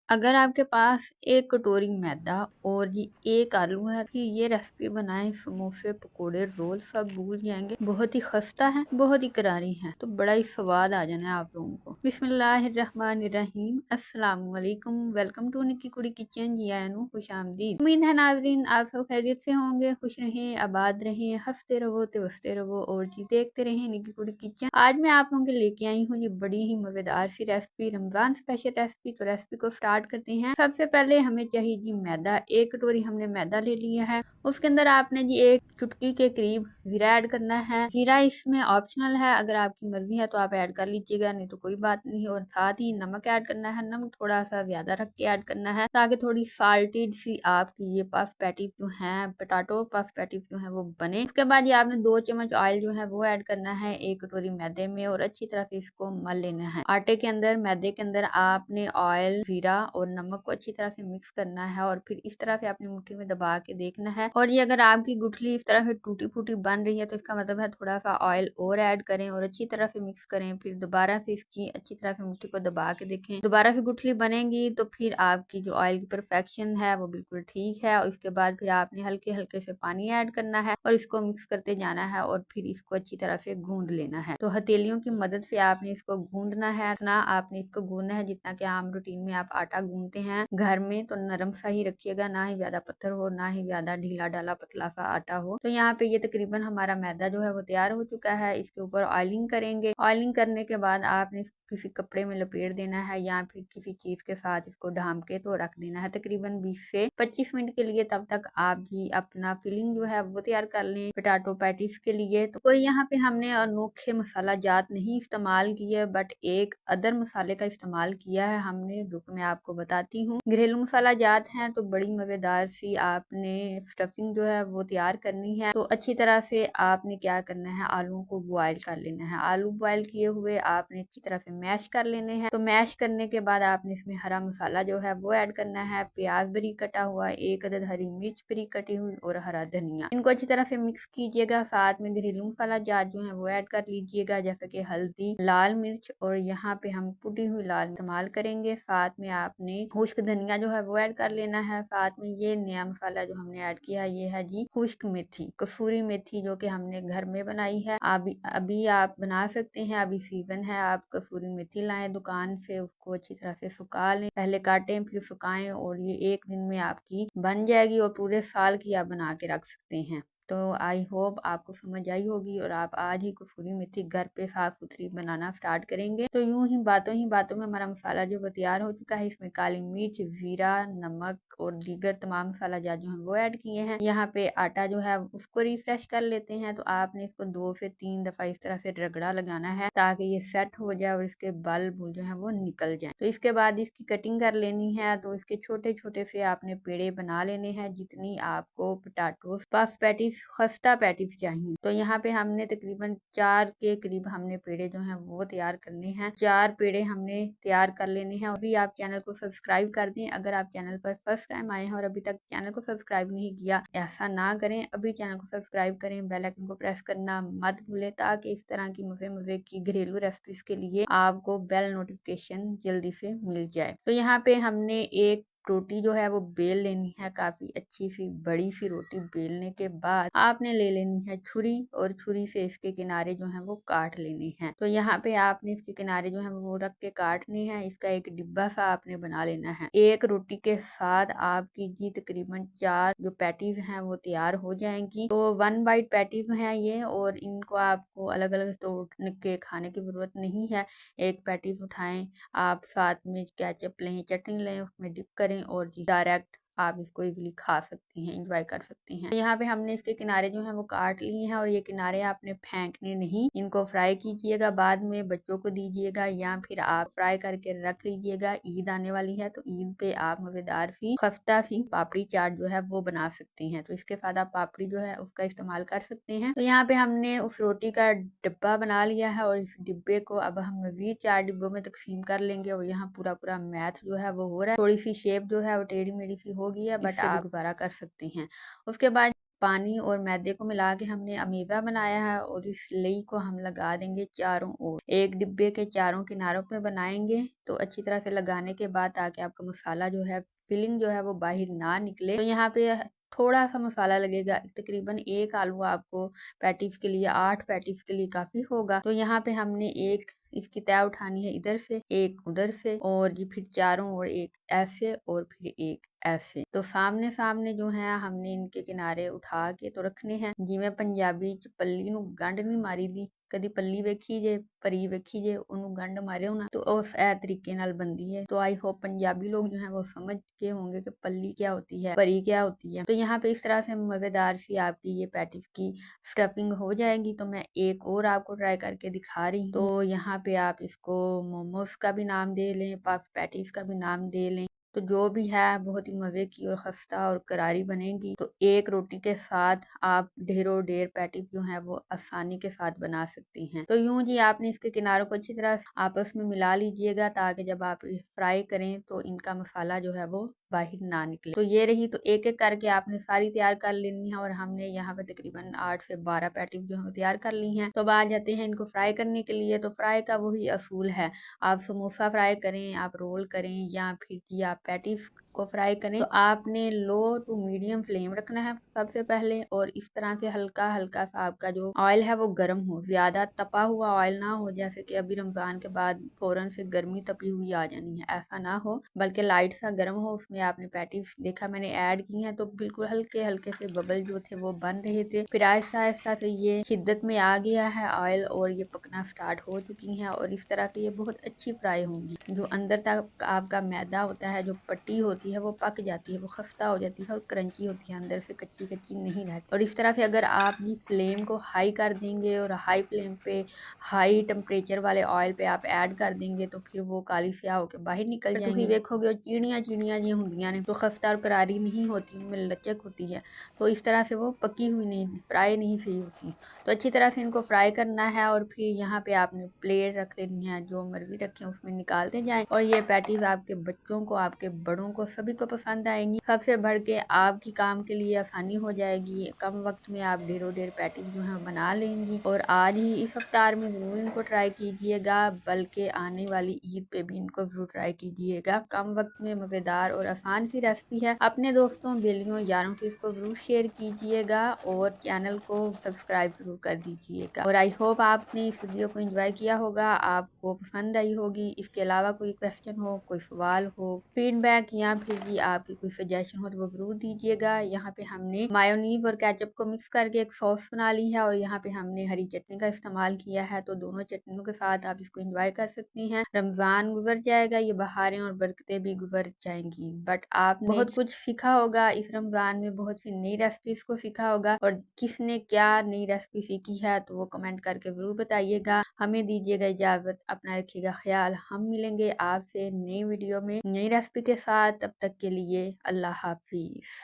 अगर आपके पास 1 कटोरी मैदा और ये 1 आलू है, फिर ये रेसिपी बनाएं। समोसे, पकोड़े, रोल सब भूल जाएंगे। बहुत ही खस्ता है, बहुत ही करारी है, तो बड़ा ही स्वाद आ जाना है आप लोगों को। बिस्मिल्लाहिर्रहमानिर्रहीम। अस्सलाम वालेकुम। वेलकम टू निक्की कुड़ी किचन। जी आयनु खुश आमदीद। उम्मीद है नाजरीन आप सब खैरियत से होंगे, खुश रहें, आबाद रहें, हंसते रहो, तेवसते रहो और जी देखते रहें निक्की कुड़ी किचन। आज मैं आप लोगों के लेके आई हूँ ये बड़ी ही मजेदार सी रेसिपी, रमजान स्पेशल रेसिपी। तो रेसिपी को स्टार्ट करते हैं। सबसे पहले हमें चाहिए जी मैदा। 1 कटोरी हमने मैदा ले लिया है। उसके अंदर आपने जी 1 चुटकी के करीब जीरा ऐड करना है। जीरा इसमें ऑप्शनल है, अगर आपकी मर्जी है तो आप ऐड कर लीजिएगा, नहीं तो कोई बात नहीं। और साथ ही नमक ऐड करना है। नमक थोड़ा सा ज्यादा रख के ऐड करना है ताकि थोड़ी साल्टेड सी आपकी ये पफ पैटीज जो है, पोटैटो पफ पैटीज जो है वो बने। उसके बाद ये आपने 2 चम्मच ऑयल जो है वो ऐड करना है 1 कटोरी मैदे में और अच्छी तरह से इसको मल लेना है। आटे के अंदर, मैदे के अंदर आपने ऑयल, जीरा और नमक को अच्छी तरह से मिक्स करना है और फिर इस तरह से अपनी मुट्ठी में दबा के देखना है। और ये अगर आपकी गुठली इस तरह से टूटी फूटी बन रही है तो इसका मतलब है थोड़ा सा ऑयल और ऐड करें और अच्छी तरह से मिक्स करें। फिर दोबारा से इसकी अच्छी तरह से मुट्ठी को दबा के देखें। दोबारा से गुठली बनेगी तो फिर आपकी जो ऑयल की परफेक्शन है वो बिल्कुल ठीक है। और उसके बाद फिर आपने हल्के हल्के से पानी ऐड करना है और इसको मिक्स करते जाना है और फिर इसको अच्छी तरह से गूंद लेना है। तो हथेलियों की मदद से आपने इसको गूंदना है। इतना आपने इसको गूंदना है जितना कि आम रूटीन में आप आटा गूंदते हैं घर में। तो नरम सा ही रखिएगा, ना ही ज्यादा पत्थर हो, ना ही ज्यादा ढीला ढाला पतला सा आटा हो। तो यहाँ पे ये तकरीबन हमारा मैदा जो है वो तैयार हो चुका है। इसके ऊपर ऑयलिंग करेंगे। ऑयलिंग करने के बाद आपने किसी कपड़े में लपेट देना है या फिर किसी चीज के साथ इसको ढाम के तो रख देना है तकरीबन 20 से 25 मिनट के लिए। तब तक आप जी अपना फिलिंग जो है वो तैयार कर लें पोटैटो पैटीज के लिए। तो कोई यहाँ पे हमने अनोखे मसाला जात नहीं इस्तेमाल किया, बट एक अदर मसाले का इस्तेमाल किया है हमने, जो कि मैं आपको बताती हूँ। घरेलू मसाला जात है तो बड़ी मजेदार सी आपने स्टफिंग जो है वो तैयार करनी है। तो अच्छी तरह से आपने क्या करना है, आलू को बॉयल कर लेना है। आलू बॉयल किए हुए आपने अच्छी तरह से मैश कर लेने हैं। तो मैश करने के बाद आपने इसमें हरा मसाला जो है वो ऐड करना है। प्याज बारीक कटा हुआ, 1 अदद हरी मिर्च बारीक कटी हुई और हरा धनिया। इनको अच्छी तरह से मिक्स कीजिएगा। साथ में घरेलू मसाला जात जो है वो ऐड कर लीजिएगा, जैसे कि हल्दी, लाल मिर्च और यहाँ पे हम कुटी हुई लाल इस्तेमाल करेंगे। साथ में आपने खुश्क धनिया जो है वो ऐड कर लेना है। साथ में ये नया मसाला जो हमने ऐड किया है ये है जी खुश्क मेथी, कसूरी मेथी, जो कि हमने घर में बनाई है। अभी आप बना सकते हैं, अभी सीजन है। आप कसूरी मेथी लाएं दुकान से, उसको अच्छी तरह से सुखा लें। पहले काटें फिर सुखाएं और ये 1 दिन में आपकी बन जाएगी और पूरे साल की आप बना के रख सकते हैं। तो आई होप आपको समझ आई होगी और आप आज ही कसूरी मेथी घर पे साफ सुथरी बनाना स्टार्ट करेंगे। तो यूं ही बातों में हमारा मसाला जो वो तैयार हो चुका है। इसमें काली मिर्च, जीरा, नमक और दीगर तमाम मसाला जात जो है वो ऐड किए हैं। यहाँ पे आटा जो है उसको रिफ्रेश कर लेते हैं। तो आपने इसको 2 से 3 दफा इस तरह से रगड़ा लगाना है ताकि ये सेट हो जाए और इसके बल्ब जो है वो निकल जाए। तो इसके बाद इसकी कटिंग कर लेनी है। तो इसके छोटे छोटे से आपने पेड़े बना लेने हैं जितनी आपको पोटैटो पफ पैटीज, खस्ता पैटीज चाहिए। तो यहाँ पे हमने तकरीबन 4 के करीब हमने पेड़े जो हैं वो तैयार करने हैं। 4 पेड़े हमने तैयार कर लेने हैं। अभी आप चैनल को सब्सक्राइब कर दें। अगर आप चैनल पर फर्स्ट टाइम आए हैं और अभी तक चैनल को सब्सक्राइब नहीं किया, ऐसा ना करें, अभी चैनल को सब्सक्राइब करें, बेल आइकन को प्रेस करना मत भूलें ताकि इस तरह की मजे मजे की घरेलू रेसिपीज के लिए आपको बेल नोटिफिकेशन जल्दी से मिल जाए। तो यहाँ पे हमने एक रोटी जो है वो बेल लेनी है। काफी अच्छी सी बड़ी सी रोटी बेलने के बाद आपने ले लेनी है छुरी और छुरी से इसके किनारे जो है वो काट लेने हैं। तो यहाँ पे आपने इसके किनारे जो है वो रख के काटने हैं। इसका एक डिब्बा सा आपने बना लेना है। एक रोटी के साथ आपकी जी तकरीबन 4 जो पैटीज हैं वो तैयार हो जाएंगी। तो 1 बाइट पैटीज हैं ये और इनको आपको अलग अलग तोड़ के खाने की जरूरत नहीं है। एक पैटीज उठाएं, आप साथ में केचप लें, चटनी लें, उसमें डिप करें और जी डायरेक्ट आप इसको इजीली खा सकते हैं, एंजॉय कर सकते हैं। यहाँ पे हमने इसके किनारे जो है वो काट लिए हैं और ये किनारे आपने फेंकने नहीं, इनको फ्राई कीजिएगा, बाद में बच्चों को दीजिएगा या फिर आप फ्राई करके रख लीजिएगा। ईद आने वाली है तो ईद पे आप मजेदार सी खफ्ता सी पापड़ी चाट जो है वो बना सकते हैं। तो इसके साथ आप पापड़ी जो है उसका इस्तेमाल कर सकते हैं। तो यहाँ पे हमने उस रोटी का डिब्बा बना लिया है और इस डिब्बे को अब हम मजीद 4 डिब्बों में तकसीम कर लेंगे और यहाँ पूरा पूरा मैथ जो है वो हो रहा है। थोड़ी सी शेप जो है वो टेढ़ी मेढ़ी सी हो गई है, बट आप दोबारा कर सकते हैं। उसके बाद पानी और मैदे को मिला के हमने अमीवा बनाया है और इस लेई को हम लगा देंगे चारों ओर। एक डिब्बे के चारों किनारों पे बनाएंगे तो अच्छी तरह से लगाने के बाद ताकि आपका मसाला जो है फिलिंग जो है वो बाहर ना निकले। तो यहाँ पे थोड़ा सा मसाला लगेगा, तकरीबन एक आलू आपको पैटीज के लिए, 8 पैटीज के लिए काफी होगा। तो यहाँ पे हमने एक इसकी तय उठानी है इधर से, एक उधर से, और ये फिर चारों ओर एक ऐसे और फिर एक ऐसे। तो सामने सामने जो है हमने इनके किनारे उठा के तो रखने हैं। जिमें पंजाबी च पल्ली नू गंढ नहीं मारी दी, कदी पल्ली वेखी जे परी वेखी जे ओनू गंढ मारियो ना, तो उस ए तरीके नाल बनदी है। तो आई होप पंजाबी लोग जो है वो समझ के होंगे कि पल्ली क्या होती है, परी क्या होती है। तो यहाँ पे इस तरह से मजेदार सी आपकी ये पैटीज की स्टफिंग हो जाएगी। तो मैं एक और आपको ट्राई करके दिखा रही हूँ। तो यहाँ पे आप इसको मोमोज का भी नाम दे लें, पफ पैटीज का भी नाम दे लें, तो जो भी है बहुत ही मज़े की और खस्ता और करारी बनेगी। तो एक रोटी के साथ आप ढेरों ढेर पैटीज जो है वो आसानी के साथ बना सकती हैं। तो यूं जी आपने इसके किनारों को अच्छी तरह आपस में मिला लीजिएगा ताकि जब आप फ्राई करें तो इनका मसाला जो है वो बाहर ना निकले। तो ये रही, तो एक एक करके आपने सारी तैयार कर लेनी है और हमने यहाँ पे तकरीबन 8 से 12 पैटीज जो है तैयार कर ली हैं। तो अब आ जाते हैं इनको फ्राई करने के लिए। तो फ्राई का वही असूल है, आप समोसा फ्राई करें, आप रोल करें, या फिर कि आप पैटीज को फ्राई करें, तो आपने लो टू मीडियम फ्लेम रखना है सबसे पहले, और इस तरह से हल्का हल्का सा आपका जो ऑयल है वो गर्म हो, ज्यादा तपा हुआ ऑयल ना हो जैसे कि अभी रमजान के बाद फौरन से गर्मी तपी हुई आ जानी है, ऐसा ना हो, बल्कि लाइट सा गर्म हो। उसमें आपने पैटीज देखा मैंने ऐड की हैं तो बिल्कुल हल्के हल्के से बबल जो थे वो बन रहे थे। फिर आहिस्ता आहिस्ता से ये शिद्दत में आ गया है ऑयल और ये पकना स्टार्ट हो चुकी हैं, और इस तरह से ये बहुत अच्छी फ्राई होंगी। जो अंदर तक आपका मैदा होता है, जो पट्टी होती है वो पक जाती है, वो खस्ता हो जाती है और क्रंची होती है, अंदर से कच्ची कच्ची नहीं रहती। और इस तरह से अगर आप ये फ्लेम को हाई कर देंगे और हाई फ्लेम पे हाई टेम्परेचर वाले ऑयल पे आप ऐड कर देंगे तो फिर वो काली स्याह होकर बाहर निकल जाएंगी। ਤੁਸੀਂ ਵੇਖੋਗੇ ਚੀੜੀਆਂ ਚੀੜੀਆਂ जी ਹੁੰਦੀਆਂ ने, तो खस्ता और करारी नहीं होती, उनमें लचक होती है। तो इस तरह से वो पकी हुई नहीं, फ्राई नहीं सही होती। तो अच्छी तरह से इनको फ्राई करना है और फिर यहाँ पे आपने प्लेट रख लेनी है, जो मर्जी रखें उसमें निकालते जाएं। और ये पैटीज आपके बच्चों को, आपके बड़ों को, सभी को पसंद आएंगी। सबसे बढ़ के आपकी काम के लिए आसानी हो जाएगी, कम वक्त में आप ढेरों ढेर पैटीज जो है बना लेंगी। और आज ही इस अफ्तार में जरूर इनको ट्राई कीजिएगा, बल्कि आने वाली ईद पे भी इनको जरूर ट्राई कीजिएगा। कम वक्त में मजेदार और आसान सी रेसिपी है। अपने दोस्तों, बेलियों, यारों से इसको जरूर शेयर कीजिएगा और चैनल को सब्सक्राइब जरूर कर दीजिएगा। और आई होप आपने इस वीडियो को एंजॉय किया होगा, आपको पसंद आई होगी। इसके अलावा कोई क्वेश्चन हो, कोई सवाल हो, फीडबैक या फिर भी आपकी कोई सजेशन हो तो वो जरूर दीजिएगा। यहाँ पे हमने मायोनीज और केचप को मिक्स करके एक सॉस बना ली है और यहाँ पे हमने हरी चटनी का इस्तेमाल किया है। तो दोनों चटनियों के साथ आप इसको एंजॉय कर सकती हैं। रमजान गुजर जाएगा, ये बहारें और बरकतें भी गुजर जाएंगी, बट आपने बहुत कुछ सीखा होगा इस रमजान में, बहुत सी नई रेसिपीज को सीखा होगा। और किसने क्या नई रेसिपी सीखी है तो वो कमेंट करके जरूर बताइएगा। हमें दीजिएगा इजाजत, अपना रखिएगा ख्याल। हम मिलेंगे आपसे नई वीडियो में नई रेसिपी के साथ। तब तक के लिए अल्लाह हाफिज।